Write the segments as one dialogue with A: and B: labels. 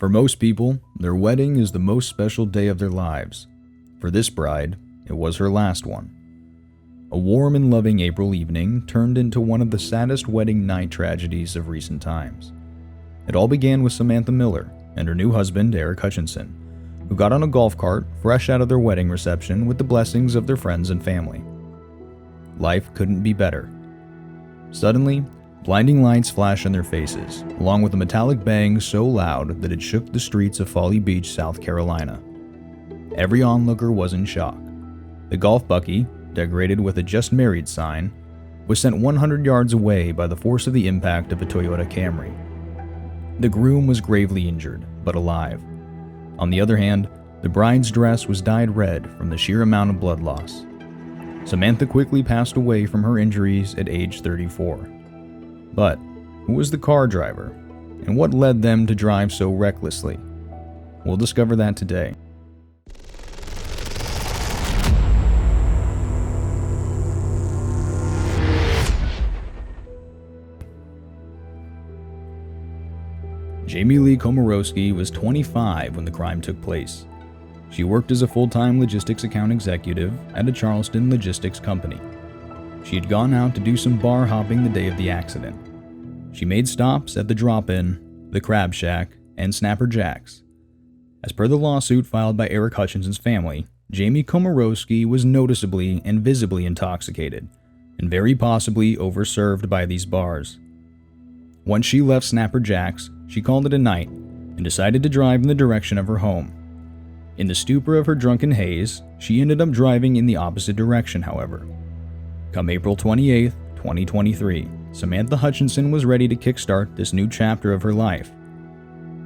A: For most people, their wedding is the most special day of their lives. For this bride, it was her last one. A warm and loving April evening turned into one of the saddest wedding night tragedies of recent times. It all began with Samantha Miller and her new husband, Aric Hutchinson, who got on a golf cart fresh out of their wedding reception with the blessings of their friends and family. Life couldn't be better. Suddenly, blinding lights flashed in their faces, along with a metallic bang so loud that it shook the streets of Folly Beach, South Carolina. Every onlooker was in shock. The golf buggy, decorated with a "Just Married" sign, was sent 100 yards away by the force of the impact of a Toyota Camry. The groom was gravely injured, but alive. On the other hand, the bride's dress was dyed red from the sheer amount of blood loss. Samantha quickly passed away from her injuries at age 34. But who was the car driver, and what led them to drive so recklessly? We'll discover that today. Jamie Lee Komoroski was 25 when the crime took place. She worked as a full-time logistics account executive at a Charleston logistics company. She had gone out to do some bar hopping the day of the accident. She made stops at the Drop-In, the Crab Shack, and Snapper Jack's. As per the lawsuit filed by Aric Hutchinson's family, Jamie Komoroski was noticeably and visibly intoxicated, and very possibly overserved by these bars. Once she left Snapper Jack's, she called it a night and decided to drive in the direction of her home. In the stupor of her drunken haze, she ended up driving in the opposite direction, however. Come April 28, 2023, Samantha Hutchinson was ready to kickstart this new chapter of her life.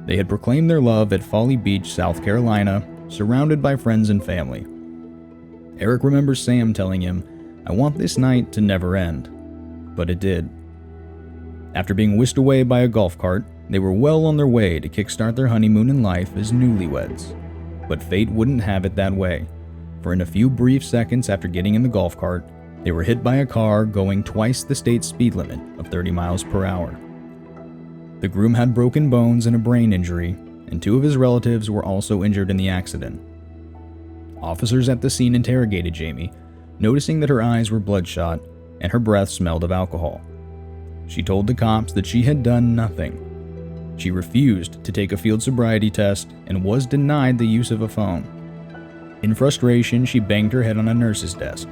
A: They had proclaimed their love at Folly Beach, South Carolina, surrounded by friends and family. Aric remembers Sam telling him, "I want this night to never end." But it did. After being whisked away by a golf cart, they were well on their way to kickstart their honeymoon in life as newlyweds. But fate wouldn't have it that way, for in a few brief seconds after getting in the golf cart, they were hit by a car going twice the state speed limit of 30 miles per hour. The groom had broken bones and a brain injury, and 2 of his relatives were also injured in the accident. Officers at the scene interrogated Jamie, noticing that her eyes were bloodshot and her breath smelled of alcohol. She told the cops that she had done nothing. She refused to take a field sobriety test and was denied the use of a phone. In frustration, she banged her head on a nurse's desk.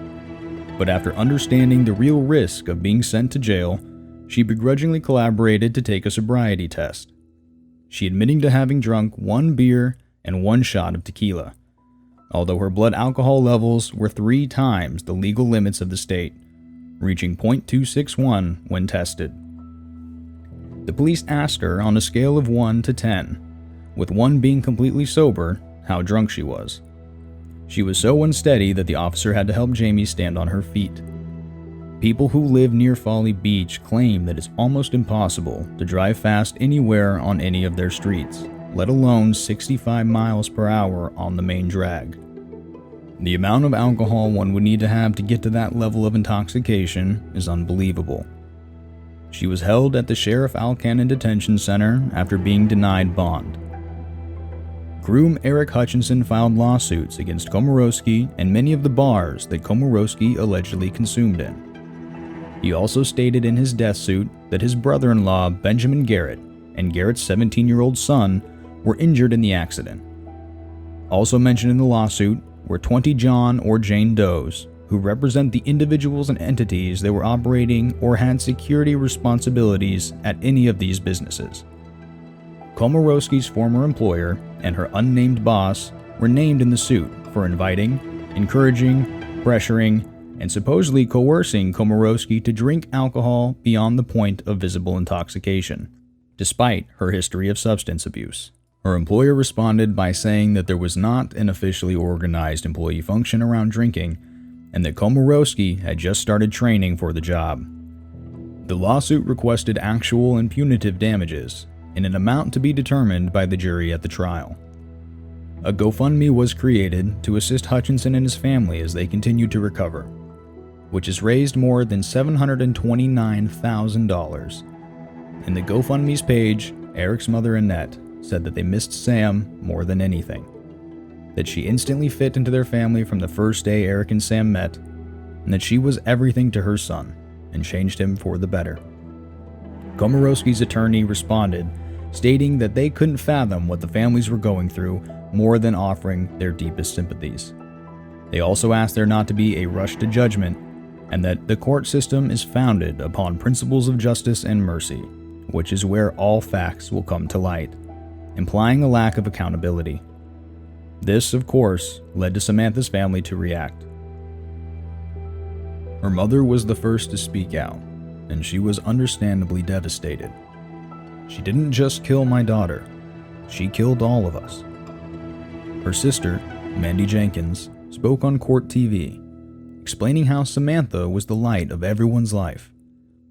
A: But after understanding the real risk of being sent to jail, she begrudgingly collaborated to take a sobriety test. She admitting to having drunk 1 beer and 1 shot of tequila, although her blood alcohol levels were 3 times the legal limits of the state, reaching .261 when tested. The police asked her on a scale of 1 to 10, with 1 being completely sober, how drunk she was. She was so unsteady that the officer had to help Jamie stand on her feet. People who live near Folly Beach claim that it's almost impossible to drive fast anywhere on any of their streets, let alone 65 miles per hour on the main drag. The amount of alcohol one would need to have to get to that level of intoxication is unbelievable. She was held at the Sheriff Alcannon Detention Center after being denied bond. Groom Aric Hutchinson filed lawsuits against Komoroski and many of the bars that Komoroski allegedly consumed in. He also stated in his death suit that his brother-in-law Benjamin Garrett and Garrett's 17-year-old son were injured in the accident. Also mentioned in the lawsuit were 20 John or Jane Does, who represent the individuals and entities that were operating or had security responsibilities at any of these businesses. Komoroski's former employer and her unnamed boss were named in the suit for inviting, encouraging, pressuring, and supposedly coercing Komoroski to drink alcohol beyond the point of visible intoxication, despite her history of substance abuse. Her employer responded by saying that there was not an officially organized employee function around drinking, and that Komoroski had just started training for the job. The lawsuit requested actual and punitive damages, in an amount to be determined by the jury at the trial. A GoFundMe was created to assist Hutchinson and his family as they continued to recover, which has raised more than $729,000. And the GoFundMe's page, Aric's mother Annette, said that they missed Sam more than anything, that she instantly fit into their family from the first day Aric and Sam met, and that she was everything to her son and changed him for the better. Komoroski's attorney responded, stating that they couldn't fathom what the families were going through more than offering their deepest sympathies. They also asked there not to be a rush to judgment, and that the court system is founded upon principles of justice and mercy, which is where all facts will come to light, implying a lack of accountability. This, of course, led to Samantha's family to react. Her mother was the first to speak out, and she was understandably devastated. "She didn't just kill my daughter, she killed all of us." Her sister, Mandy Jenkins, spoke on court TV, explaining how Samantha was the light of everyone's life.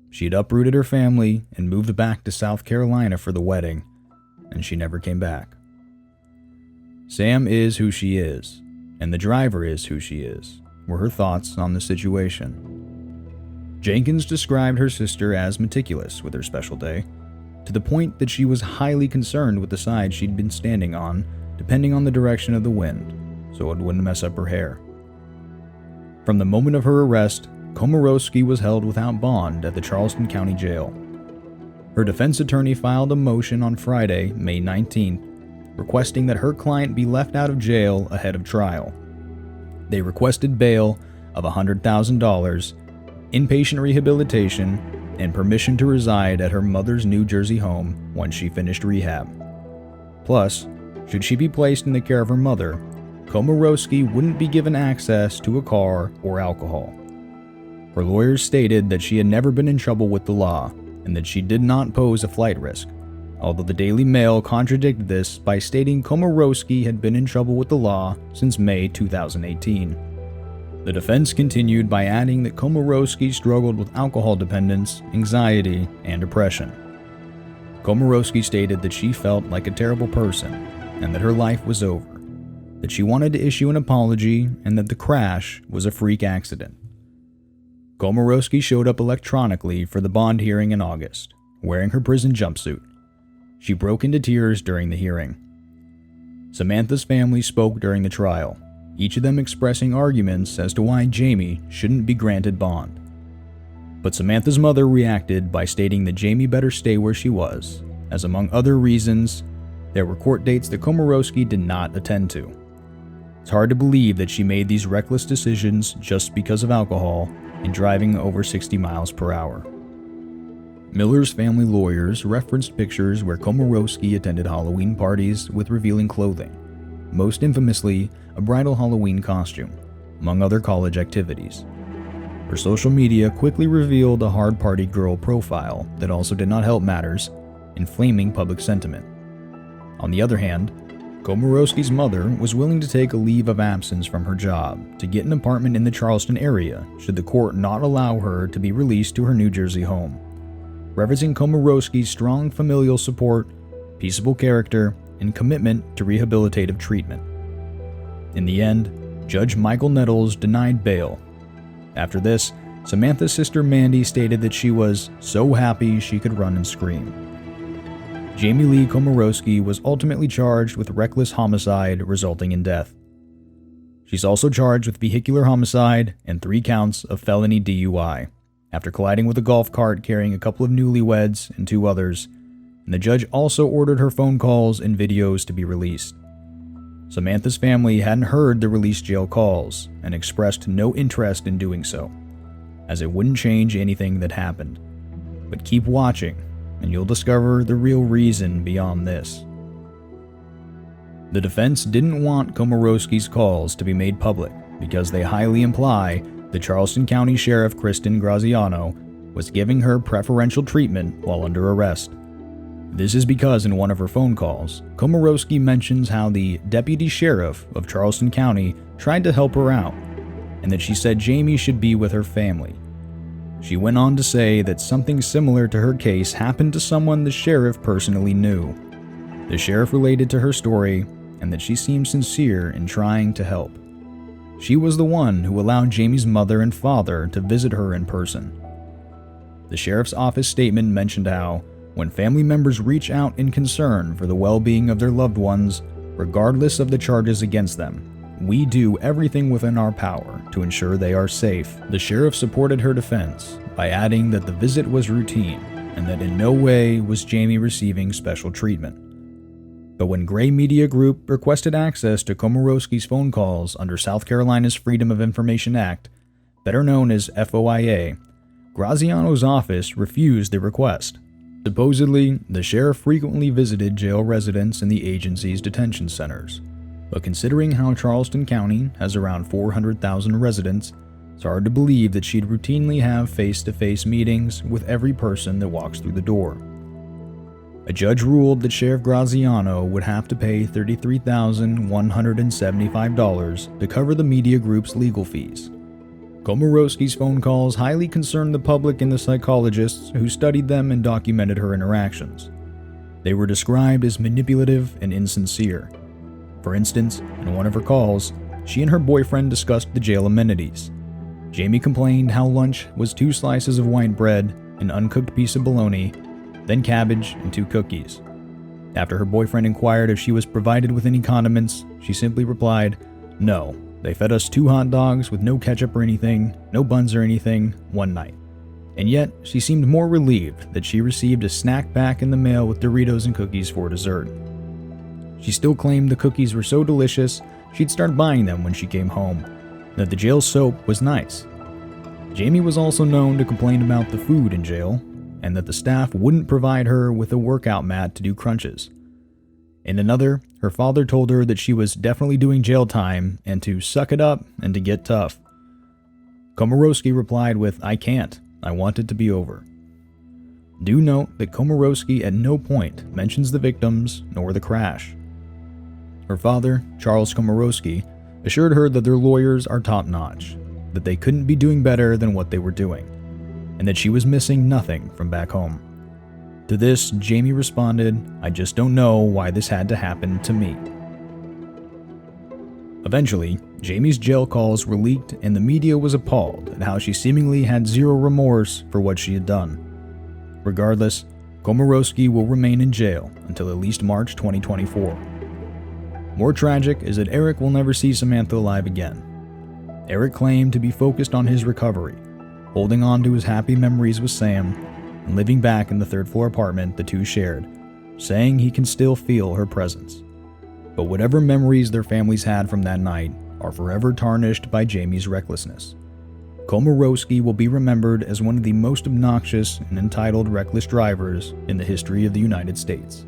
A: She had uprooted her family and moved back to South Carolina for the wedding, and she never came back. "Sam is who she is, and the driver is who she is," were her thoughts on the situation. Jenkins described her sister as meticulous with her special day, to the point that she was highly concerned with the side she'd been standing on, depending on the direction of the wind, so it wouldn't mess up her hair. From the moment of her arrest, Komoroski was held without bond at the Charleston County Jail. Her defense attorney filed a motion on Friday, May 19th, requesting that her client be left out of jail ahead of trial. They requested bail of $100,000, inpatient rehabilitation, and permission to reside at her mother's New Jersey home once she finished rehab. Plus, should she be placed in the care of her mother, Komoroski wouldn't be given access to a car or alcohol. Her lawyers stated that she had never been in trouble with the law and that she did not pose a flight risk, although the Daily Mail contradicted this by stating Komoroski had been in trouble with the law since May 2018. The defense continued by adding that Komoroski struggled with alcohol dependence, anxiety, and depression. Komoroski stated that she felt like a terrible person and that her life was over, that she wanted to issue an apology, and that the crash was a freak accident. Komoroski showed up electronically for the bond hearing in August, wearing her prison jumpsuit. She broke into tears during the hearing. Samantha's family spoke during the trial, each of them expressing arguments as to why Jamie shouldn't be granted bond. But Samantha's mother reacted by stating that Jamie better stay where she was, as among other reasons, there were court dates that Komoroski did not attend to. It's hard to believe that she made these reckless decisions just because of alcohol and driving over 60 miles per hour. Miller's family lawyers referenced pictures where Komoroski attended Halloween parties with revealing clothing, most infamously a bridal Halloween costume, among other college activities. Her social media quickly revealed a hard-party girl profile that also did not help matters, inflaming public sentiment. On the other hand, Komoroski's mother was willing to take a leave of absence from her job to get an apartment in the Charleston area should the court not allow her to be released to her New Jersey home, referencing Komoroski's strong familial support, peaceable character, and commitment to rehabilitative treatment. In the end, Judge Michael Nettles denied bail. After this, Samantha's sister Mandy stated that she was so happy she could run and scream. Jamie Lee Komoroski was ultimately charged with reckless homicide resulting in death. She's also charged with vehicular homicide and 3 counts of felony DUI, after colliding with a golf cart carrying a couple of newlyweds and 2 others, and the judge also ordered her phone calls and videos to be released. Samantha's family hadn't heard the released jail calls and expressed no interest in doing so, as it wouldn't change anything that happened. But keep watching, and you'll discover the real reason beyond this. The defense didn't want Komoroski's calls to be made public because they highly imply that Charleston County Sheriff Kristen Graziano was giving her preferential treatment while under arrest. This is because in one of her phone calls, Komoroski mentions how the deputy sheriff of Charleston County tried to help her out, and that she said Jamie should be with her family. She went on to say that something similar to her case happened to someone the sheriff personally knew. The sheriff related to her story, and that she seemed sincere in trying to help. She was the one who allowed Jamie's mother and father to visit her in person. The sheriff's office statement mentioned how, When family members reach out in concern for the well-being of their loved ones, regardless of the charges against them, we do everything within our power to ensure they are safe. The sheriff supported her defense by adding that the visit was routine and that in no way was Jamie receiving special treatment. But when Gray Media Group requested access to Komoroski's phone calls under South Carolina's Freedom of Information Act, better known as FOIA, Graziano's office refused the request. Supposedly, the sheriff frequently visited jail residents in the agency's detention centers. But considering how Charleston County has around 400,000 residents, it's hard to believe that she'd routinely have face-to-face meetings with every person that walks through the door. A judge ruled that Sheriff Graziano would have to pay $33,175 to cover the media group's legal fees. Komoroski's phone calls highly concerned the public and the psychologists who studied them and documented her interactions. They were described as manipulative and insincere. For instance, in one of her calls, she and her boyfriend discussed the jail amenities. Jamie complained how lunch was 2 slices of white bread, an uncooked piece of bologna, then cabbage and 2 cookies. After her boyfriend inquired if she was provided with any condiments, she simply replied, "No, they fed us 2 hot dogs with no ketchup or anything, no buns or anything, one night." And yet, she seemed more relieved that she received a snack pack in the mail with Doritos and cookies for dessert. She still claimed the cookies were so delicious, she'd start buying them when she came home, and that the jail soap was nice. Jamie was also known to complain about the food in jail, and that the staff wouldn't provide her with a workout mat to do crunches. In another, her father told her that she was definitely doing jail time and to suck it up and to get tough. Komoroski replied with, "I can't. I want it to be over." Do note that Komoroski at no point mentions the victims nor the crash. Her father, Charles Komoroski, assured her that their lawyers are top-notch, that they couldn't be doing better than what they were doing, and that she was missing nothing from back home. To this, Jamie responded, "I just don't know why this had to happen to me." Eventually, Jamie's jail calls were leaked and the media was appalled at how she seemingly had zero remorse for what she had done. Regardless, Komoroski will remain in jail until at least March 2024. More tragic is that Aric will never see Samantha alive again. Aric claimed to be focused on his recovery, holding on to his happy memories with Sam, and living back in the 3rd-floor apartment the two shared, saying he can still feel her presence. But whatever memories their families had from that night are forever tarnished by Jamie's recklessness. Komoroski will be remembered as one of the most obnoxious and entitled reckless drivers in the history of the United States.